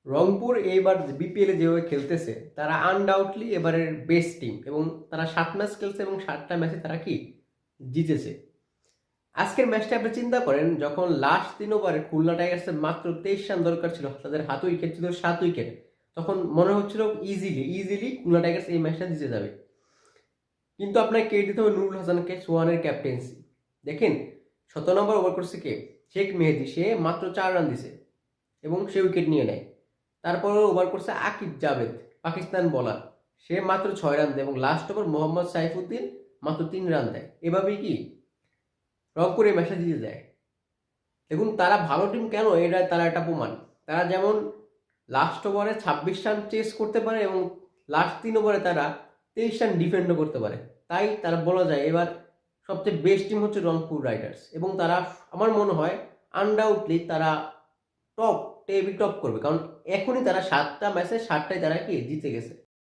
রংপুর এইবার বিপিএলে যেভাবে খেলতেছে তারা আনডাউটলি এবারের বেস্ট টিম এবং তারা 7 ম্যাচ খেলছে এবং 7টা ম্যাচে তারা কি জিতেছে। আজকের ম্যাচটা আপনি চিন্তা করেন, যখন লাস্ট 3 ওভারে খুলনা টাইগার্সের মাত্র 23 রান দরকার ছিল, তাদের হাতে উইকেট ছিল 7 উইকেট, তখন মনে হচ্ছিল ইজিলি খুলনা টাইগার্স এই ম্যাচটা জিতে যাবে। কিন্তু আপনাকে কে দিতে হবে? নুরুল হাসানকে, সোহানের ক্যাপ্টেন্সি। দেখেন 17 নম্বর ওভার করছে কে? শেখ মেহেদী, সে মাত্র 4 রান দিছে এবং সে উইকেট নিয়ে নেয়। তারপরে ওভার করছে আকিব জাভেদ, পাকিস্তান বলার, সে মাত্র 6 রান দেয় এবং লাস্ট ওভার মোহাম্মদ সাইফুদ্দিন মাত্র 3 রান দেয়। এভাবেই কি রংপুর এই ম্যাচটা জিতে যায়। দেখুন তারা ভালো টিম কেন, এটা তারা একটা প্রমাণ। তারা যেমন লাস্ট ওভারে 26 রান চেস করতে পারে এবং লাস্ট 3 ওভারে তারা 23 রান ডিফেন্ডও করতে পারে। তাই তারা বলা যায় এবার সবচেয়ে বেস্ট টিম হচ্ছে রংপুর রাইডার্স এবং তারা আমার মনে হয় আনডাউটলি তারা টপ টেবিল টপ করবে, কারণ এখনই তারা 7টা ম্যাচে 7টাই তারা কি জিতে গেছে।